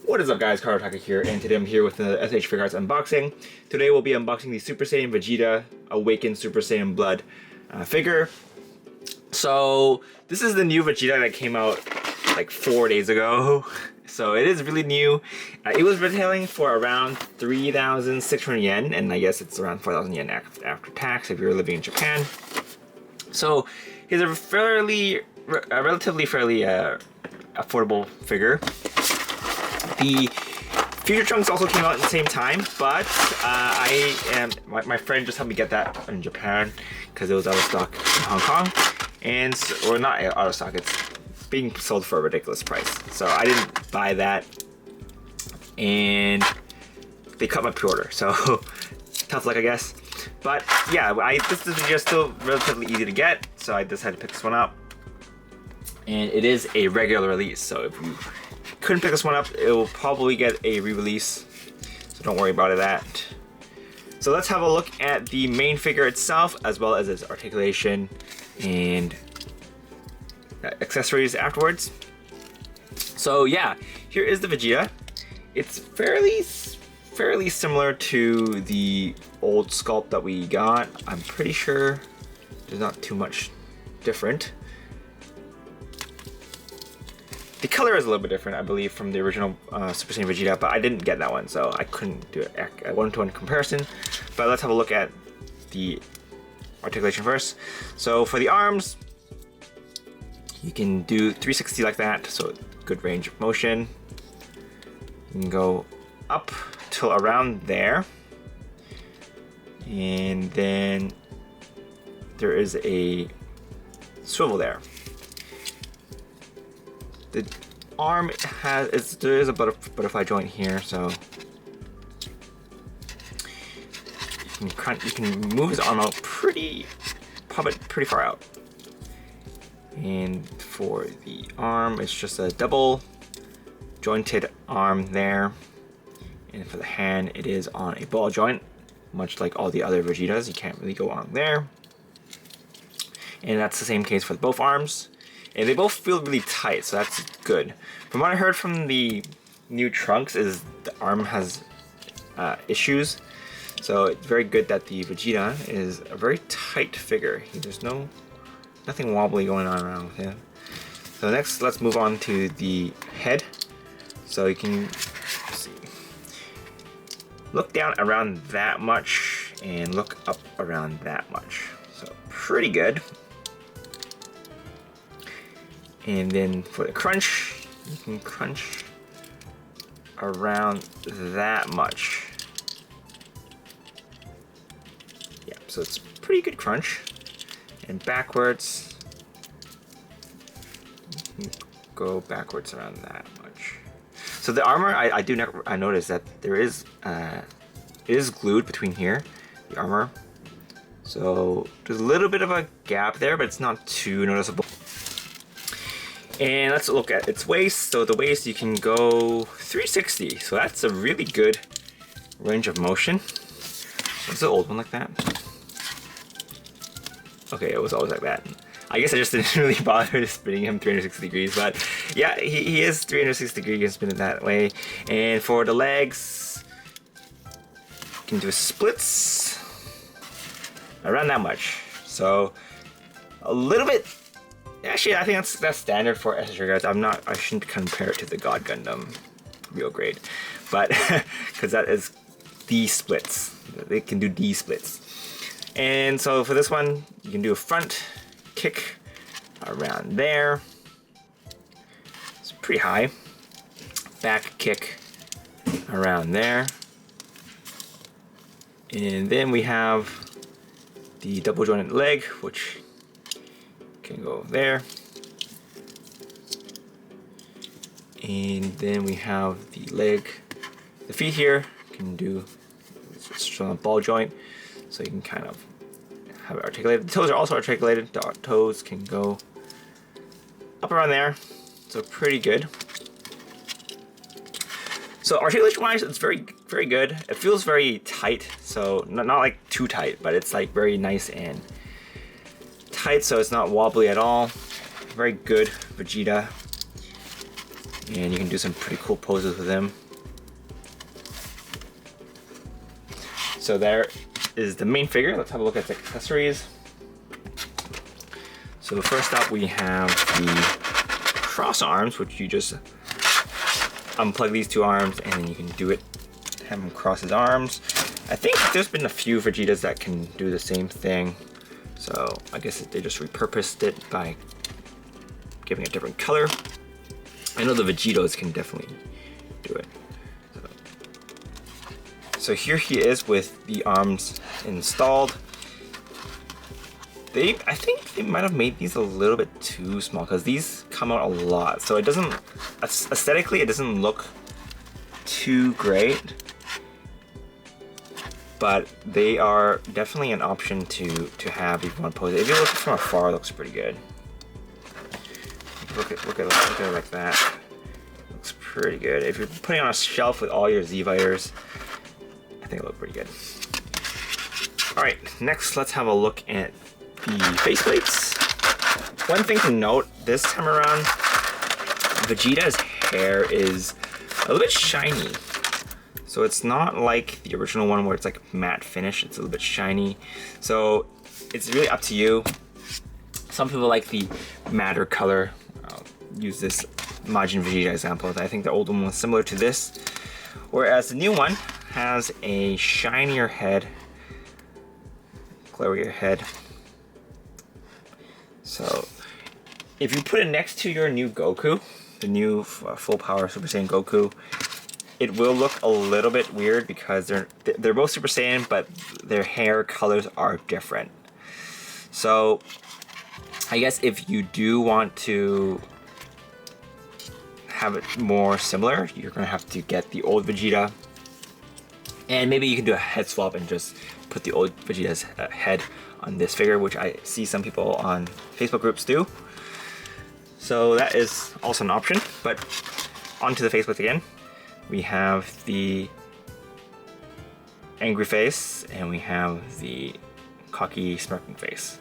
What is up guys, Articulation here, and today I'm here with the S.H.Figuarts unboxing. Today we'll be unboxing the Super Saiyan Vegeta Awakened Super Saiyan Blood figure. So this is the new Vegeta that came out like 4 days ago. So it is really new. It was retailing for around 3,600 yen, and I guess it's around 4,000 yen after tax if you're living in Japan. So he's a relatively fairly affordable figure. The Future Trunks also came out at the same time, but my friend just helped me get that in Japan because it was out of stock in Hong Kong, and or not out of stock. It's being sold for a ridiculous price, so I didn't buy that, and they cut my pre-order. So tough luck, I guess. But yeah, this is just still relatively easy to get, so I decided to pick this one up, and it is a regular release. So if you couldn't pick this one up, it will probably get a re-release, so don't worry about that. So let's have a look at the main figure itself, as well as its articulation and accessories afterwards. So yeah, here is the Vegeta. It's fairly similar to the old sculpt that we got. I'm pretty sure there's not too much different. The color is a little bit different, I believe, from the original Super Saiyan Vegeta, but I didn't get that one, so I couldn't do a one-to-one comparison. But let's have a look at the articulation first. So for the arms, you can do 360 like that, so good range of motion. You can go up till around there, and then there is a swivel there. The arm there is a butterfly joint here, so you can move his arm out pretty far out. And for the arm, it's just a double jointed arm there, and for the hand, it is on a ball joint, much like all the other Vegetas. You can't really go on there, and that's the same case for both arms. And they both feel really tight, so that's good. From what I heard from the new Trunks is the arm has issues. So it's very good that the Vegeta is a very tight figure. There's nothing wobbly going on around with him. So next, let's move on to the head. So you can look down around that much and look up around that much. So pretty good. And then for the crunch, you can crunch around that much. Yeah, so it's pretty good crunch. And backwards, you can go backwards around that much. So the armor, I noticed that there is it is glued between here, the armor. So there's a little bit of a gap there, but it's not too noticeable. And let's look at its waist. So the waist, you can go 360. So that's a really good range of motion. Was the old one like that? Okay, it was always like that. I guess I just didn't really bother spinning him 360 degrees, but yeah, he is 360 degrees, you can spin it that way. And for the legs, you can do splits around that much. So a little bit. Actually, I think that's standard for S.H.Figuarts. I shouldn't compare it to the God Gundam real grade, but because that is D splits. They can do D splits. And so for this one, you can do a front kick around there. It's pretty high. Back kick around there. And then we have the double jointed leg, which can go there. And then we have the leg, the feet here, can do it's on a ball joint, so you can kind of have it articulated. The toes are also articulated. The toes can go up around there, so pretty good. So articulation wise, it's very good. It feels very tight, so not like too tight, but it's like very nice and tight, so it's not wobbly at all. Very good Vegeta. and you can do some pretty cool poses with him. So there is the main figure. Let's have a look at the accessories. So first up we have the cross arms, which you just unplug these two arms and then you can do it, have him cross his arms. I think there's been a few Vegetas that can do the same thing. So I guess they just repurposed it by giving it a different color. I know the Vegetos can definitely do it. So here he is with the arms installed. I think they might have made these a little bit too small because these come out a lot. So it doesn't, aesthetically, it doesn't look too great. But they are definitely an option to have if you want to pose it. If you look from afar, it looks pretty good. Look at it like that. Looks pretty good. If you're putting it on a shelf with all your Z-Fighters, I think it looks pretty good. All right, next let's have a look at the faceplates. One thing to note this time around, Vegeta's hair is a little bit shiny. So it's not like the original one where it's like matte finish, it's a little bit shiny. So it's really up to you. Some people like the matter color. I'll use this Majin Vegeta example. I think the old one was similar to this. Whereas the new one has a shinier head, glorier head. So if you put it next to your new Goku, the new full power Super Saiyan Goku, it will look a little bit weird because they're both Super Saiyan, but their hair colors are different. So I guess if you do want to have it more similar, you're gonna have to get the old Vegeta, and maybe you can do a head swap and just put the old Vegeta's head on this figure, which I see some people on Facebook groups do. So that is also an option. But onto the faceplate again. We have the angry face and we have the cocky smirking face.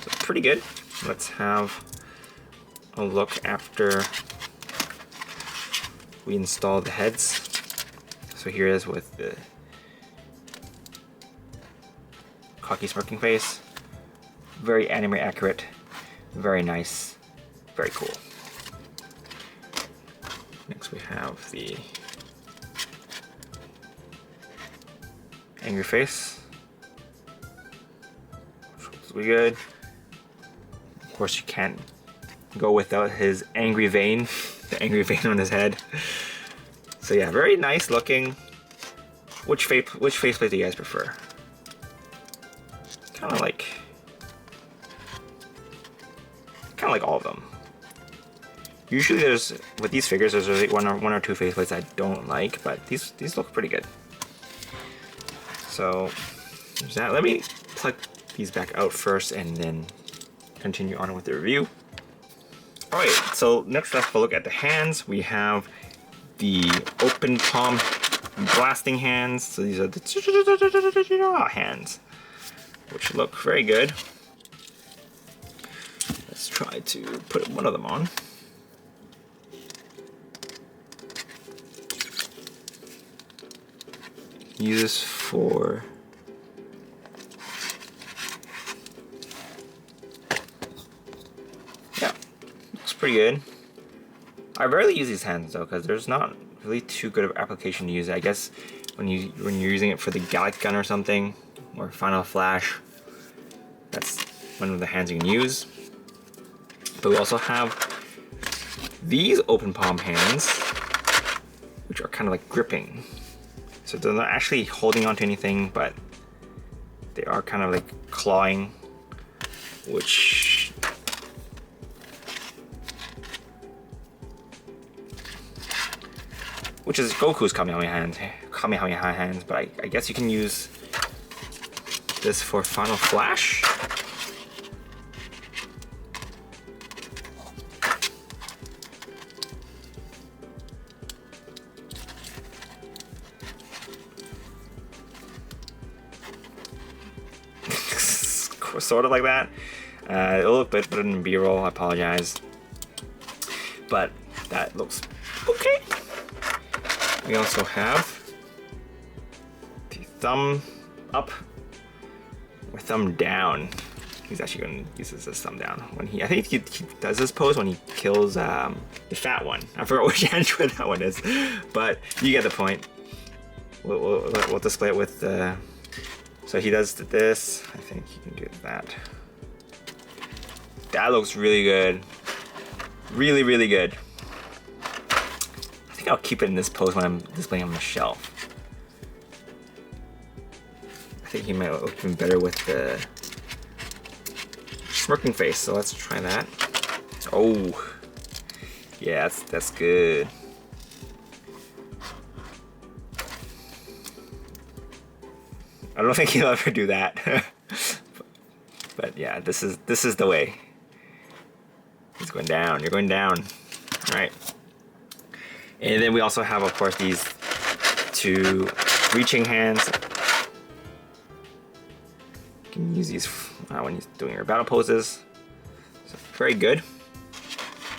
So pretty good. Let's have a look after we install the heads. So here it is with the cocky smirking face. Very anime accurate, very nice, very cool. Next we have the angry face. Looks really good. Of course you can't go without his angry vein, the angry vein on his head. So yeah, very nice looking. Which faceplate do you guys prefer? Kind of like all of them. Usually there's, with these figures, there's like one or two faceplates I don't like, but these look pretty good. So there's that. Let me plug these back out first and then continue on with the review. Alright, so next let's have a look at the hands. We have the open palm blasting hands. So these are the hands, which look very good. Let's try to put one of them on. Use this for looks pretty good. I rarely use these hands though, because there's not really too good of application to use it. I guess when you're using it for the Gallic gun or something, or Final Flash, that's one of the hands you can use. But we also have these open palm hands, which are kind of like gripping. So they're not actually holding onto anything, but they are kind of like clawing, which is Goku's Kamehameha hands, but I guess you can use this for Final Flash. Sort of like that. It'll look better in B-roll, I apologize. But that looks We also have the thumb up or thumb down. He's actually going to use his thumb down when I think he does this pose when he kills the fat one. I forgot which android that one is, but you get the point. We'll display it with the. So he does this. I think he can do that. That looks really good. Really, really good. I think I'll keep it in this pose when I'm displaying on the shelf. I think he might look even better with the smirking face, so let's try that. Oh, yeah, that's good. I don't think he'll ever do that, but yeah, this is the way. He's going down. You're going down. All right. And then we also have, of course, these two reaching hands. You can use these when he's doing your battle poses. So very good.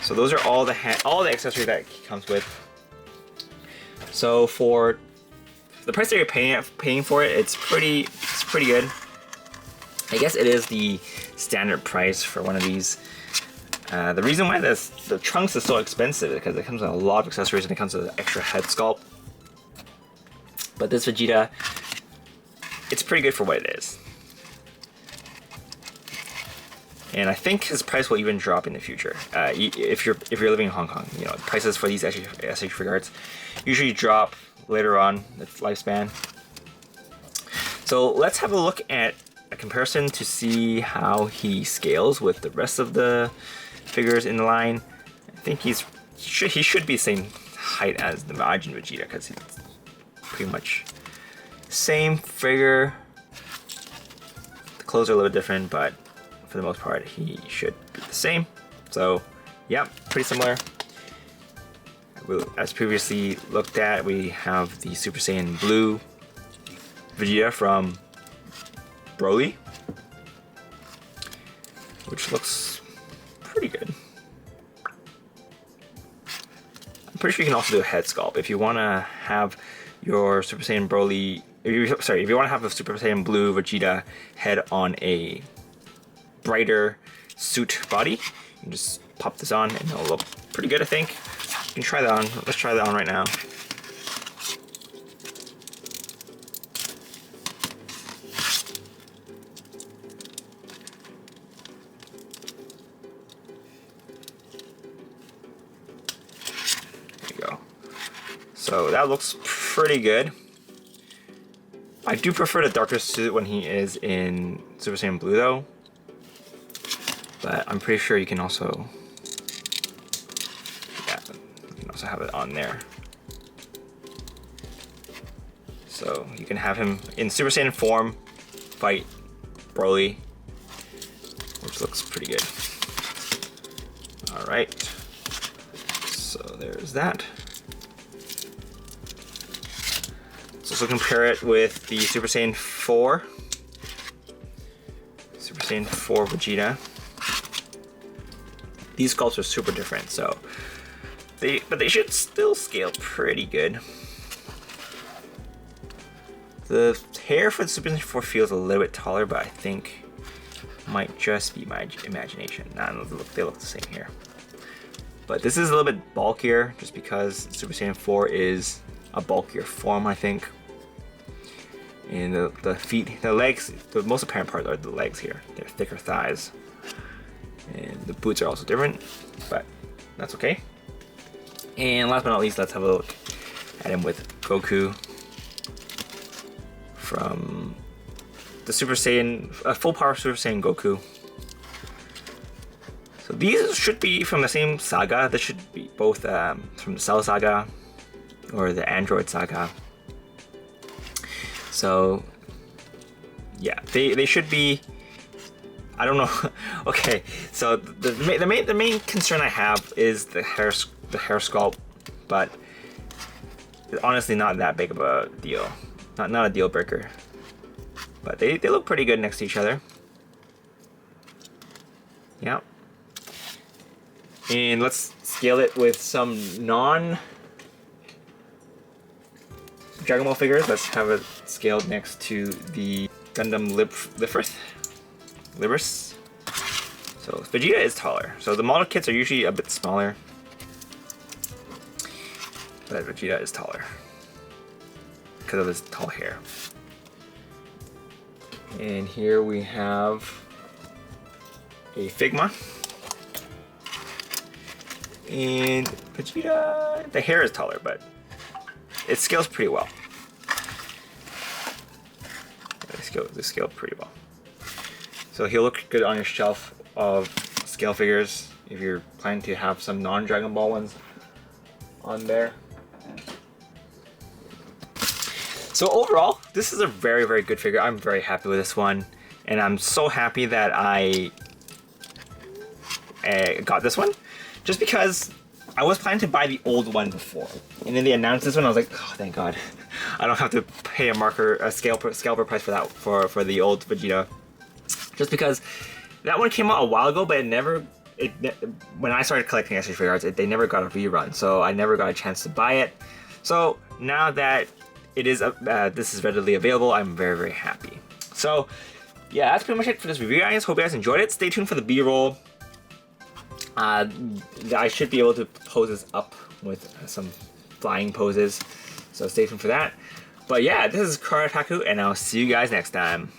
So those are all the accessories that he comes with. So for the price that you're paying for it, it's pretty good. I guess it is the standard price for one of these. The reason why the trunks is so expensive is because it comes with a lot of accessories and it comes with an extra head sculpt. But this Vegeta, it's pretty good for what it is. And I think his price will even drop in the future. If you're living in Hong Kong, you know, prices for these S.H.Figuarts usually drop later on the lifespan. So let's have a look at a comparison to see how he scales with the rest of the figures in the line. I think he should be the same height as the Majin Vegeta because he's pretty much same figure. The clothes are a little different, but for the most part, he should be the same. So, yeah, pretty similar. As previously looked at, we have the Super Saiyan Blue Vegeta from Broly, which looks pretty good. I'm pretty sure you can also do a head sculpt if you want to have your Super Saiyan Broly. If you want to have the Super Saiyan Blue Vegeta head on a brighter suit body, you can just pop this on and it'll look pretty good, I think. You can try that on. Let's try that on right now. There you go. So that looks pretty good. I do prefer the darker suit when he is in Super Saiyan Blue though. But I'm pretty sure you can also, yeah, you can also have it on there. So you can have him in Super Saiyan form fight Broly, which looks pretty good. All right, so there's that. Let's also compare it with the Super Saiyan 4. Super Saiyan 4 Vegeta. These sculpts are super different, so but they should still scale pretty good. The hair for the Super Saiyan 4 feels a little bit taller, but I think might just be my imagination. Nah, they look the same here. But this is a little bit bulkier, just because Super Saiyan 4 is a bulkier form, I think. And the feet, the legs, the most apparent part are the legs here. They're thicker thighs. And the boots are also different, but that's okay. And last but not least, let's have a look at him with Goku from the Super Saiyan, full power Super Saiyan Goku. So these should be from the same saga. This should be both from the Cell Saga or the Android Saga. So yeah, they should be. I don't know. Okay, so the main concern I have is the hair sculpt, but it's honestly not that big of a deal. Not a deal breaker. But they look pretty good next to each other. Yeah. And let's scale it with some Dragon Ball figures. Let's have it scaled next to the Gundam Libris. So Vegeta is taller. So the model kits are usually a bit smaller, but Vegeta is taller because of his tall hair. And here we have a Figma. And Vegeta, the hair is taller, but it scales pretty well. They scale pretty well. So he'll look good on your shelf of scale figures if you're planning to have some non-Dragon Ball ones on there. So overall, this is a very, very good figure. I'm very happy with this one, and I'm so happy that I got this one, just because I was planning to buy the old one before, and then they announced this one. I was like, oh, thank God, I don't have to pay a scalper price for that for the old Vegeta, just because that one came out a while ago, but when I started collecting S.H. Figuarts, they never got a rerun, so I never got a chance to buy it. So now that it is this is readily available, I'm very, very happy. So yeah, that's pretty much it for this review, guys. Hope you guys enjoyed it. Stay tuned for the B-roll. I should be able to pose this up with some flying poses, so stay tuned for that. But yeah, this is Karataku, and I'll see you guys next time.